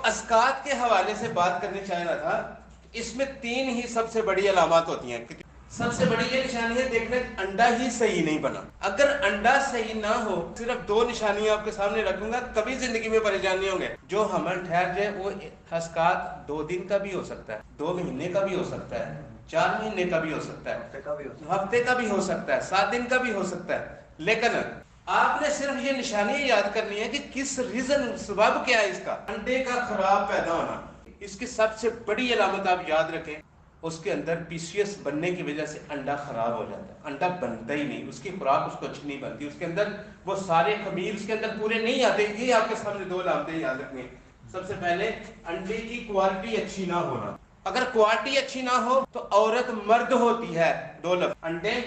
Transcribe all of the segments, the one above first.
اسقاط کے حوالے سے بات کرنے چاہ رہا تھا. اس میں 3 ہی سب سے بڑی علامات ہوتی ہیں. سب سے بڑی یہ نشانی ہے دیکھنا انڈا ہی صحیح نہیں بنا. اگر انڈا صحیح نہ ہو, صرف 2 نشانیاں آپ کے سامنے رکھوں گا, کبھی زندگی میں پریشان نہیں ہوں گے. جو حمل ٹھہر جائے وہ اسقاط 2 دن کا بھی ہو سکتا ہے, 2 مہینے کا بھی ہو سکتا ہے, 4 مہینے کا بھی ہو سکتا ہے, ہفتے کا بھی ہو سکتا ہے, 7 دن کا بھی ہو سکتا ہے. لیکن آپ نے صرف یہ نشانی یاد کرنی ہے کہ کس ریزن, سبب کیا ہے اس کا. انڈے کا خراب پیدا ہونا, اس کی سب سے بڑی علامت آپ یاد رکھیں. اس کے اندر پی سی ایس بننے کی وجہ سے انڈا خراب ہو جاتا ہے. انڈا بنتا ہی نہیں, اس کی خوراک اس کو اچھی نہیں بنتی, اس کے اندر وہ سارے خمیر اس کے اندر پورے نہیں آتے. یہ آپ کے سامنے 2 علامتیں یاد رکھنی ہیں. سب سے پہلے انڈے کی کوالٹی اچھی نہ ہونا. اگر کوالٹی اچھی نہ ہو تو عورت مرد ہوتی ہے. 2 لفظ, انڈے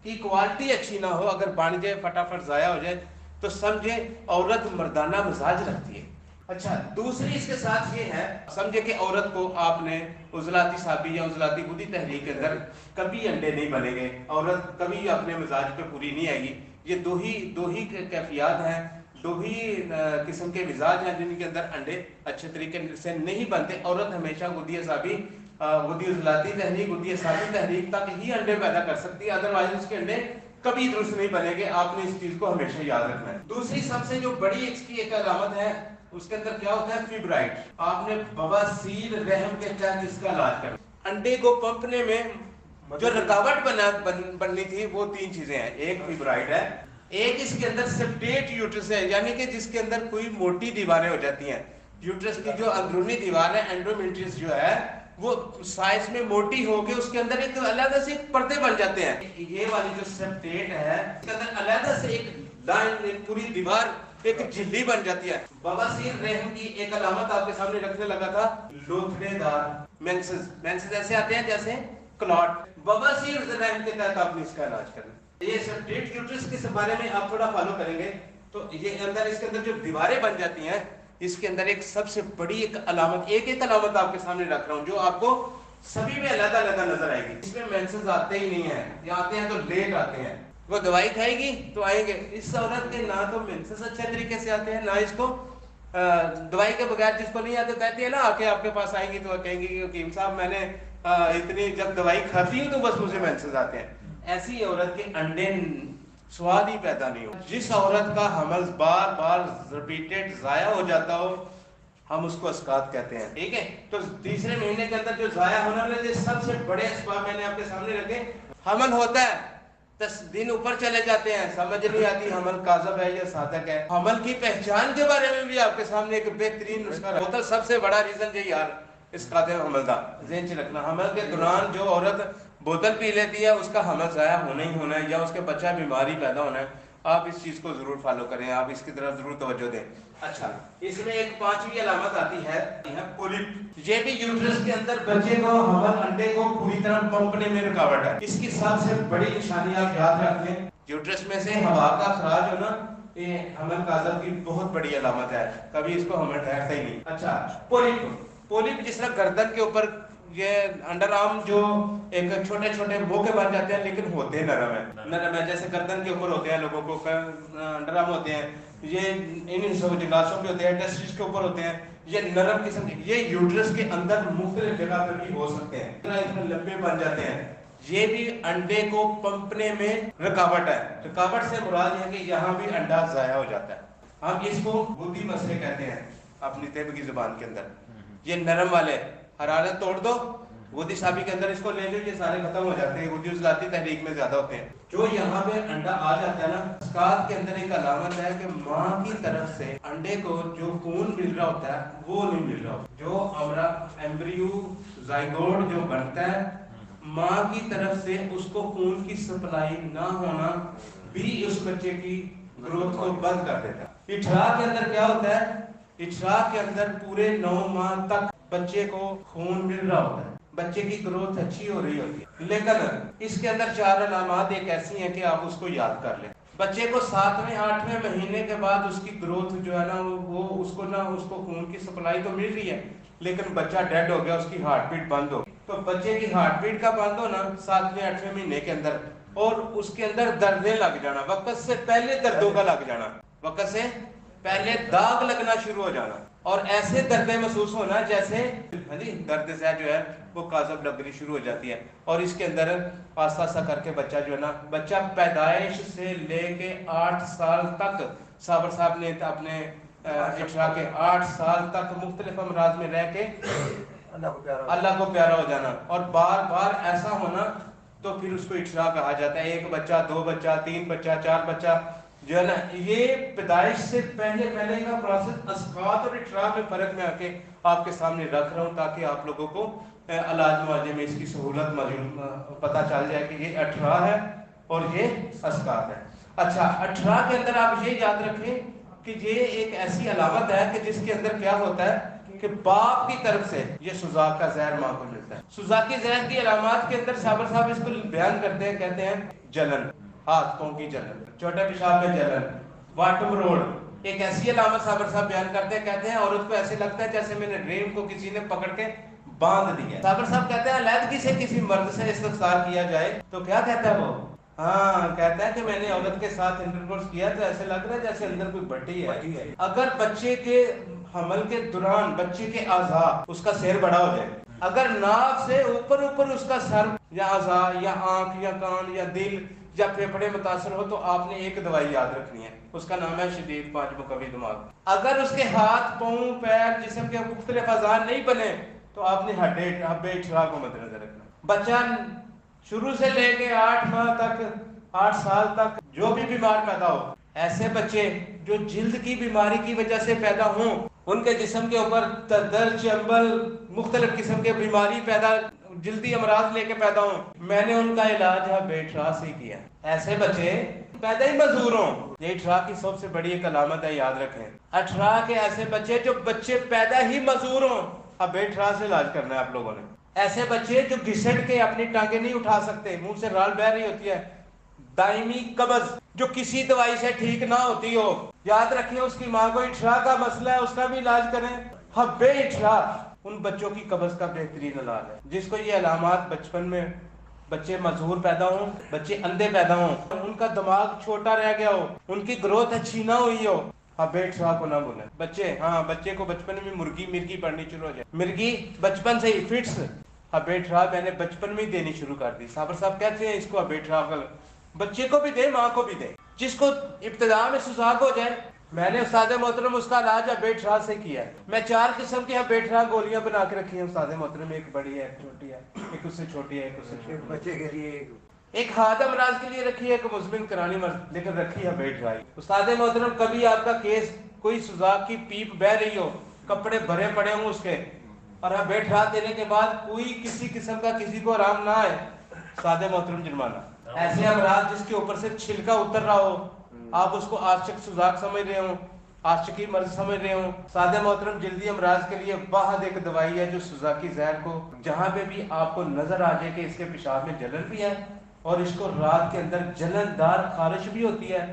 کی کوالٹی اچھی نہ ہو, اگر بن جائے فٹافٹ ضائع ہو جائے تو سمجھے عورت مردانہ مزاج رکھتی ہے. اچھا, دوسری اس کے ساتھ یہ ہے, سمجھے کہ عورت کو آپ نے عضلاتی سابی یا عضلاتی بدی تحریک کے اندر کبھی انڈے نہیں بنے گے, عورت کبھی اپنے مزاج پہ پوری نہیں آئے گی. یہ دو ہی کیفیات ہیں, 2 ہی قسم کے مزاج ہیں جن کے اندر انڈے اچھے طریقے سے نہیں بنتے. عورت ہمیشہ غدی سابی, غدی عضلاتی تحریک, غدی سابی تحریک تک ہی انڈے پیدا کر سکتی ہے, ادروائز اس کے انڈے کبھی درست نہیں بنے گے. آپ نے اس چیز کو ہمیشہ یاد رکھنا ہے. دوسری سب سے جو بڑی اس کی ایک علامت ہے, اس کے اندر کیا ہوتا ہے, فیبرائڈ. آپ نے بواسیر رحم کے تحت اس کا علاج کرنا. انڈے کو پنپنے میں جو رکاوٹ بننی تھی وہ 3 چیزیں ہیں. ایک فیبرائڈ ہے, ایک اس کے اندر سپٹیٹ یوٹرس ہے, یعنی کہ جس کے اندر کوئی موٹی دیواریں ہو جاتی ہیں. یوٹرس کی جو اندرونی دیوار ہے, اینڈومیٹریس جو ہے, وہ سائز میں موٹی ہو کے اس کے اندر ایک علیحدہ سے پردے بن جاتے ہیں. یہ والی جو سپٹیٹ ہے اس کے اندر علیحدہ سے ایک لائن, پوری دیوار, ایک جھلی بن جاتی ہے. بواسیر رحم کی ایک علامت آپ کے سامنے رکھنے لگا تھا, لوتھڑے دار مینسز. مینسز ایسے آتے ہیں جیسے کلاٹ. بواسیر رحم کے تحت آپ نے اس کا علاج کرنا. یہ سپٹیٹ یوٹرس کے بارے میں آپ تھوڑا فالو کریں گے تو یہ اندر, اس کے اندر جو دیواریں بن جاتی ہیں, اس کے اندر ایک سب سے بڑی ایک علامت, ایک علامت آپ کے سامنے رکھ رہا ہوں جو آپ کو سبھی میں علیحدہ علیحدہ نظر آئے گی. اس میں مینسز آتے ہی نہیں ہیں, یا آتے ہیں تو لیٹ آتے ہیں. وہ دوائی کھائے گی تو آئیں گے. اس عورت کے نہ تو مینسز اچھے طریقے سے آتے ہیں, نہ اس کو دوائی کے بغیر, جس کو نہیں آتے کہتی ہے نا, آ کے آپ کے پاس آئیں گی تو کہیں گی کہ حکیم صاحب میں نے اتنی جب دوائی کھاتی ہوں تو بس مجھے مینسز آتے ہیں. ایسی عورت کے انڈے سواد ہی پیدا نہیں ہو. جس عورت کا حمل بار بار ریپیٹڈ ضائع ہو جاتا ہو, ہم اس کو اسقاط کہتے ہیں. ٹھیک ہے, تو تیسرے مہینے کے اندر جو ضائع ہونے والے سب سے بڑے اسباب میں نے آپ کے سامنے رکھے. حمل ہوتا ہے, 10 دن اوپر چلے جاتے ہیں, سمجھ نہیں آتی حمل کاذب ہے یا صادق ہے. حمل کی پہچان کے بارے میں بھی آپ کے سامنے ایک بہترین نسخہ ہوتا ہے. سب سے بڑا ریزن یہ یار اسقاط حمل کا ذہن سے رکھنا. حمل کے دوران جو عورت بوتل پی لیتی ہے اس کا حمل ضائع ہونا ہی ہونا ہے, یا اس کے بچہ بیماری پیدا ہونا ہے. آپ اس چیز کو ضرور فالو کریں, آپ اس کی طرف ضرور توجہ دیں. اچھا, اس میں ایک 5ویں علامت آتی ہے پولپ. یہ بھی یوٹرس کے اندر بچے کو حمل انڈے کو پوری طرح پنپنے میں رکاوٹ ہے. اس کی سب سے بڑی نشانی آپ یاد رکھ لیں, یوٹرس میں سے ہوا کا اخراج ہونا, یہ حمل کاذب کی بہت بڑی علامت ہے. کبھی اس کو حمل ٹھہرتا ہی نہیں. اچھا, پولپ. پولپ جس طرح گردن کے اوپر یہ انڈر آرم جو ایک چھوٹے چھوٹے موقع بن جاتے ہیں لیکن ہوتے نرم ہیں. نرم ہے جیسے گردن کے اوپر ہوتے ہیں لوگوں کو, انڈر آرم ہوتے ہیں, یہ ان جگاسوں پہ ہوتے ہیں, ٹیسٹس کے اوپر ہوتے ہیں, یہ نرم قسم کے. یہ یوٹرس کے اندر مختلف جگہ پر بھی ہو سکتے ہیں, اتنے لمبے بن جاتے ہیں. یہ بھی انڈے کو پنپنے میں رکاوٹ ہے. رکاوٹ سے مراد ہے کہ یہاں بھی انڈا ضائع ہو جاتا ہے. ہم اس کو بدھی مسئلے کہتے ہیں اپنی طب کی زبان کے اندر. یہ نرم والے, حرارت توڑ دو, غدی سابی کے اندر اس کو لے لو, یہ سارے ختم ہو جاتے ہیں. غدی عضلاتی تحریک میں زیادہ ہوتے ہیں. جو یہاں پہ انڈا آ جاتا ہے نا, اسقاط کے اندر ایک علامت ہے کہ ماں کی طرف سے انڈے کو جو خون مل رہا ہوتا ہے وہ نہیں مل رہا ہوتا. جو ہمارا ایمبریو زائگوٹ جو بنتا ہے, ماں کی طرف سے اس کو خون کی سپلائی نہ ہونا بھی اس بچے کی گروتھ کو بند کر دیتا ہے. اٹھراء کے اندر کیا ہوتا ہے, اٹھراء کے اندر پورے 9 ماہ تک بچے کو خون مل رہا ہوتا ہے, بچے کی گروتھ اچھی ہو رہی ہوتی ہے. لیکن اس کے اندر 4 علامات ایک ایسی ہیں کہ آپ اس کو یاد کر لیں. بچے کو 7ویں 8ویں مہینے کے بعد اس کی گروتھ جو ہے نا, وہ اس کو خون کی سپلائی تو مل رہی ہے لیکن بچہ ڈیڈ ہو گیا, اس کی ہارٹ بیٹ بند ہو گئی. تو بچے کی ہارٹ بیٹ کا بند ہونا 7ویں 8ویں مہینے کے اندر, اور اس کے اندر دردیں لگ جانا, وقت سے پہلے دردوں کا لگ جانا, وقت سے پہلے داغ لگنا شروع ہو جانا. اور ایسے درد محسوس ہونا جیسے ہاں جی درد سے جو ہے وہ قاذب لگنی شروع ہو جاتی ہے. اور اس کے اندر آہستہ آہستہ کر کے بچہ جو ہے نا, بچہ پیدائش سے لے کے 8 سال تک صابر صاحب نے اپنے اٹھرا کے 8 سال تک مختلف امراض میں رہ کے اللہ کو پیارا ہو جانا, اور بار بار ایسا ہونا تو پھر اس کو اٹھرا کہا جاتا ہے. 1 بچہ 2 بچہ 3 بچہ 4 بچہ جو ہے نا, یہ پیدائش سے پہلے کا پروسیس اسقاط اور اٹھرا میں فرق میں آ کے آپ کے سامنے رکھ رہا ہوں تاکہ آپ لوگوں کو علاج معالجے میں اس کی سہولت پتہ چل جائے کہ یہ اٹھرا ہے اور یہ اسقاط ہے. اچھا, اٹھرا کے اندر آپ یہ یاد رکھیں کہ یہ ایک ایسی علامت ہے کہ جس کے اندر کیا ہوتا ہے کہ باپ کی طرف سے یہ سوزاک کا زہر ماں کو ملتا ہے. سوزاکی زہر کی علامات کے اندر صابر صاحب اس کو بیان کرتے ہیں, کہتے ہیں جلن, ہاتھوں کی جلن, چھوٹے پیشاب میں جلن, واٹم روڈ. ایک ایسی علامت صابر صاحب بیان کرتے ہیں, کہتے ہیں عورت کو ایسے لگتا ہے جیسے میں نے ڈریم کو کسی نے پکڑ کے باندھ دیا. صابر صاحب کہتے ہیں علیحدگی سے کسی مرد سے استفسار کیا جائے تو کیا کہتا ہے وہ, ہاں کہتا ہے کہ میں نے عورت کے ساتھ انٹرکورس کیا تو ایسے لگ رہا ہے جیسے اندر کوئی بٹی ہے. اگر بچے کے حمل کے دوران بچے کے اعضاء اس کا سیر بڑا ہو جائے, اگر ناف سے اوپر اس کا سر یا اعضاء یا آنکھ یا کان یا دل یا پھیپھڑے متاثر ہو تو آپ نے ایک دوائی یاد رکھنی ہے, اس کا نام ہے شدید 5 مقوی دماغ. اگر اس کے ہاتھ پاؤں پیر جسم کے مختلف اعضاء نہیں بنے تو آپ نے حبے اٹھرا کو مد نظر رکھنا. بچہ شروع سے لے کے 8 ماہ تک 8 سال تک جو بھی بیمار پیدا ہو, ایسے بچے جو جلد کی بیماری کی وجہ سے پیدا ہوں, ان کے جسم کے اوپر درد چنبل مختلف قسم کے بیماری پیدا جلدی امراض لے کے پیدا ہوں, میں نے ان کا علاج حبے اٹھرا سے کیا. ایسے بچے پیدا ہی معذور ہوں, یہ اٹھرا کی سب سے بڑی ایک علامت ہے, یاد رکھیں. اٹھرا کے ایسے بچے جو بچے پیدا ہی معذور ہوں, حبے اٹھرا سے علاج کرنا ہے آپ لوگوں نے. ایسے بچے جو گھسٹ کے اپنی ٹانگیں نہیں اٹھا سکتے, منہ سے رال بہ رہی ہوتی ہے, دائمی قبض جو کسی دوائی سے ٹھیک نہ ہوتی ہو, یاد رکھیں اس کی ماں کو اٹھرا کا مسئلہ ہے, اس کا بھی علاج کریں. حبے اٹھرا ان بچوں کی قبض کا بہترین علاج ہے. جس کو یہ علامات بچپن میں بچے معذور پیدا ہوں, بچے اندھے پیدا ہوں, ان کا دماغ چھوٹا رہ گیا ہو, ان کی گروتھ اچھی نہ ہوئی ہو, حبے اٹھرا کو نہ بھولیں. بچے کو بچپن میں مرغی پڑھنی شروع ہو جائے, مرغی بچپن سے ہی فٹس, حبے اٹھرا میں نے بچپن میں ہی دینی شروع کر دی. صابر صاحب کہتے ہیں اس کو حبے اٹھرا بچے کو بھی دے, ماں کو بھی دے. جس کو ابتدا میں سوزاک ہو جائے, میں نے استاد محترم اس کا علاج حبے اٹھرا سے کیا ہے. میں 4 قسم کی حبے اٹھرا گولیاں بنا کے رکھی ہیں استاد محترم, ایک بڑی ہے, ایک چھوٹی ہے, ایک اس سے چھوٹی ہے, ایک اس سے چھوٹی ہے. بچے کے لیے ایک ہاتھ امراض کے لیے رکھی ہے, ایک مزمن کرانی مرض, لیکن رکھی ہے حبے اٹھرا. استاد محترم کبھی آپ کا کیس کوئی سوزاک کی پیپ بہ رہی ہو, کپڑے بھرے پڑے ہوں اس کے, اور حبے اٹھرا دینے کے بعد کوئی کسی قسم کا کسی کو آرام نہ آئے, استاد محترم جرمانہ. ایسے امراض جس کے اوپر سے چھلکا اتر رہا ہو, آپ اس کو آشک سوزاک سمجھ رہے ہوں, عاشقی مرض سمجھ رہے ہوں, سادہ محترم جلدی امراض کے لیے واحد ایک دوائی ہے جو سوزاکی زہر کو جہاں پہ بھی آپ کو نظر آ جائے کہ اس کے پیشاب میں جلن بھی ہے اور اس کو رات کے اندر جلن دار خارش بھی ہوتی ہے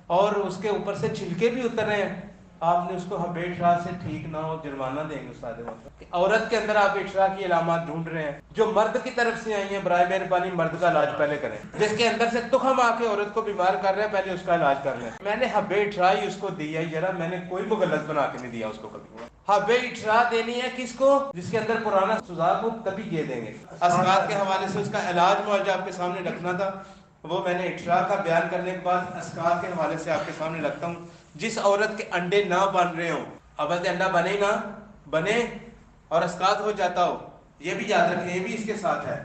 اور اس کے اوپر سے چھلکے بھی اتر رہے ہیں, آپ نے اس کو حبے اٹھرا سے ٹھیک نہ ہو جرمانہ دیں گے استاد محترم. عورت کے اندر آپ اٹھرا کی علامات ڈھونڈ رہے ہیں جو مرد کی طرف سے آئی ہیں, برائے مہربانی مرد کا علاج پہلے کریں. جس کے اندر سے تخم آ کے عورت کو بیمار کر رہے ہیں, پہلے اس کا علاج کر لیں. میں نے حبے اٹھرا ہی اس کو دیا ہی, ذرا میں نے کوئی مغلط بنا کے نہیں دیا اس کو کبھی. حبے اٹھرا دینی ہے کس کو, جس کے اندر پرانا سوزاک ہو, تبھی یہ دیں گے. اسقاط کے حوالے سے اس کا علاج معالجہ آپ کے سامنے رکھنا تھا, وہ میں نے اٹھرا کا بیان کرنے کے بعد اسقاط کے حوالے سے آپ کے سامنے رکھتا ہوں. جس عورت کے انڈے نہ بن رہے ہوں, اب انڈا بنے نہ بنے اور اسقاط ہو جاتا ہو, یہ بھی یاد رکھیں, یہ بھی اس کے ساتھ ہے.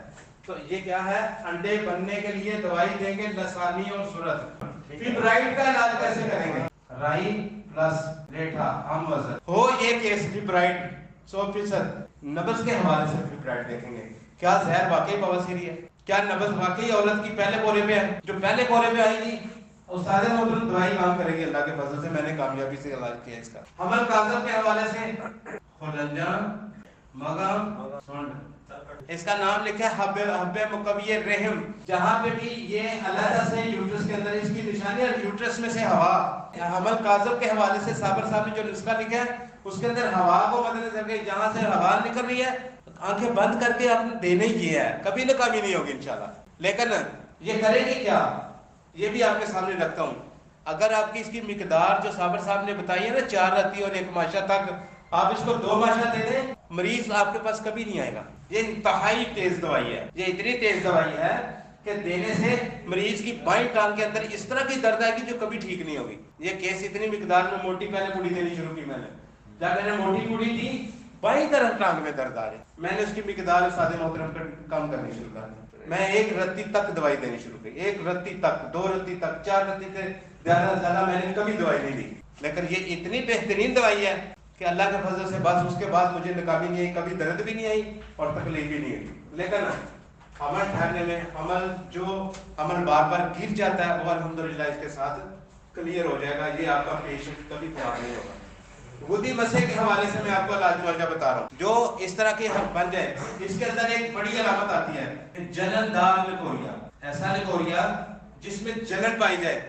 تو یہ کیا ہے, انڈے بننے کے لیے دوائی دیں گے لسانی اور صورت. فیبرائڈ کا علاج کیسے کریں گے, رائی پلس ریٹھا ہم وزن ہو یہ کیس فیبرائڈ 100% نبض کے حوالے سے فیبرائڈ دیکھیں گے. کیا زہر واقعی بواسیری ہے, کیا نبض واقعی عورت کی پہلے پورے پہ ہے, جو پہلے پورے پہ آئی تھی استاد محترم دوائی کام کرے گی اللہ کے فضل سے, میں نے کامیابی سے علاج کیا اس کا. حمل قاذف کے حوالے سے خلنجان مغم سونڈ, اس کا نام لکھا ہے حب مقوی رحم. جہاں پہ بھی یہ علیحدہ سے یوٹرس کے اندر اس کی نشانی ہے, یوٹرس میں سے ہوا. حمل قاذف کے حوالے سے صابر صاحب نے جو نسخہ لکھا ہے اس کے اندر ہوا کو مد نظر رکھیں, جہاں سے ہوا نکل رہی ہے آنکھیں بند کر کے آپ نے دینے ہی ہے, کبھی نہ کبھی نہیں ہوگی انشاءاللہ. لیکن یہ کریں گے کیا, یہ بھی آپ کے سامنے رکھتا ہوں. اگر آپ کی اس کی مقدار جو صابر صاحب نے بتائی ہے نا 4 رتی اور 1 ماشا تک, آپ اس کو 2 ماشا دے دیں، مریض آپ کے پاس کبھی نہیں آئے گا. یہ انتہائی تیز دوائی ہے، یہ اتنی تیز دوائی ہے کہ دینے سے مریض کی بائیں ٹانگ کے اندر اس طرح کی درد آئے گی جو کبھی ٹھیک نہیں ہوگی. یہ کیس اتنی مقدار میں موٹی پہلے پوڑی دینی شروع کی میں نے، جب میں نے موٹی پوڑی دی بائیں طرف ٹانگ میں درد آ رہے، میں نے اس کی مقدار استاد محترم کم کرنی شروع کر دی. میں 1 رتی تک دوائی دینی شروع کی، 1 رتی تک، 2 رتی تک، 4 رتی سے زیادہ میں نے کبھی دوائی نہیں دی. لیکن یہ اتنی بہترین دوائی ہے کہ اللہ کے فضل سے بس اس کے بعد مجھے نقابی نہیں آئی، کبھی درد بھی نہیں آئی اور تکلیف بھی نہیں آئی. لیکن عمل ٹھہرنے میں جو عمل بار بار گر جاتا ہے وہ الحمدللہ اس کے ساتھ کلیئر ہو جائے گا. یہ آپ کا پیشنٹ کبھی خراب نہیں ہوگا. غدی مسئلے کے حوالے سے میں آپ کو علاج معالجہ بتا رہا ہوں. جو اس طرح کے بن جائے، اس کے اندر ایک بڑی علامت آتی ہے جلن دار لکوریا، ایسا لکوریا جس میں جلن پائی جائے.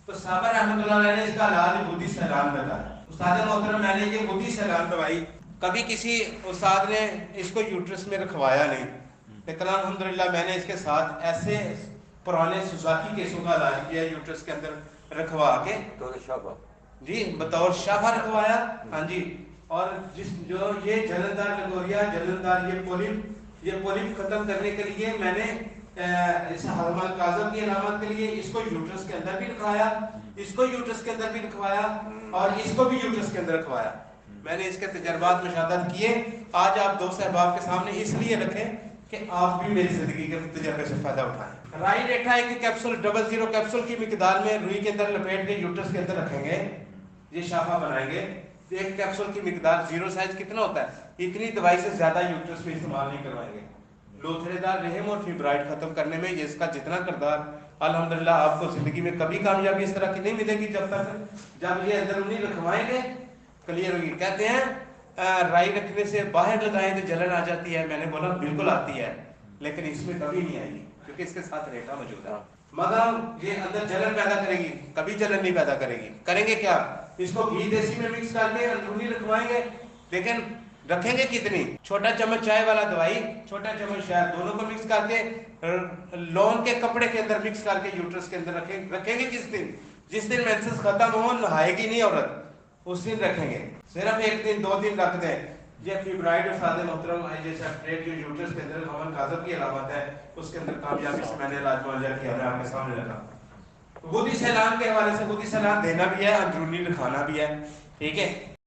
تو صحابہ رحمۃ اللہ علیہ نے اس کا علاج غدی سیلان بتایا. استاد محترم میں نے یہ غدی سیلان دوائی کبھی کسی استاد نے اس کو یوٹرس میں رکھوایا نہیں، لیکن الحمدللہ میں نے اس کے ساتھ ایسے پرانے سوزاکی کیسوں کا علاج کیا یوٹرس کے اندر رکھوا کے، جی بطور شفا رکھوایا. ہاں جی. اور جو یہ جلندار لگوریا، جلندار یہ پولپ ختم کرنے کے لیے میں نے اس ہضمہ کاظم کی علامت کے لیے اس کو یوٹرس کے اندر بھی رکھوایا، اس کو یوٹرس کے اندر بھی رکھوایا اور اس کو بھی یوٹرس کے اندر رکھوایا. میں نے اس کے تجربات مشاہدات کیے. آج آپ 2 صحباب کے سامنے اس لیے رکھیں کہ آپ بھی میری زندگی کے تجربے سے فائدہ اٹھائیں. رائی ریٹھا ایک کیپسول 00 کیپسول کی مقدار میں روئی کے اندر لپیٹ کے یوٹرس کے اندر رکھیں گے، یہ شافا بنائیں گے. ایک کیپسول کی مقدار 0 سائز کتنا ہوتا ہے، اتنی دوائی سے زیادہ یوٹرس میں استعمال نہیں کروائیں گے. لوتھڑے دار رحم اور فیبرائڈ ختم کرنے میں یہ اس کا جتنا کردار، الحمدللہ آپ کو زندگی میں کبھی کامیابی اس طرح کی نہیں ملے گی جب یہ اندر انہیں رکھوائیں گے کلیئر ہوگی. کہتے ہیں رائی رکھنے سے باہر لگائیں تو جلن آ جاتی ہے. میں نے بولا بالکل آتی ہے، لیکن اس میں کبھی نہیں آئے گی کیونکہ اس کے ساتھ ریٹا موجود ہے. مگر یہ اندر جلن پیدا کرے گی، کبھی جلن نہیں پیدا کرے گی. کریں گے کیا، اس کو گھی دیسی میں مکس کر کے اندرونی رکھوائیں گے. لیکن رکھیں گے کتنی، چھوٹا چمچ چائے والا دوائی، چھوٹا چمچ شہد، دونوں کو مکس کر کے لون کے کپڑے کے اندر مکس کر کے یوٹرس کے اندر رکھیں گے. جس دن مینسز ختم ہو، نہائے گی نہیں عورت، اس دن رکھیں گے. صرف 1 دن 2 دن رکھ دیں. یہ فیبرائڈ اور سادے محترم جو یوٹرس کے اندر حمل کاظم کی علامت ہے، اس کے اندر کامیابی سے میں نے علاج معالجہ کیا، میں آپ کے سامنے لگا. غدی سیلان کے حوالے سے غدی سیلان دینا بھی ہے، اندرونی رکھانا بھی ہے. ٹھیک ہے.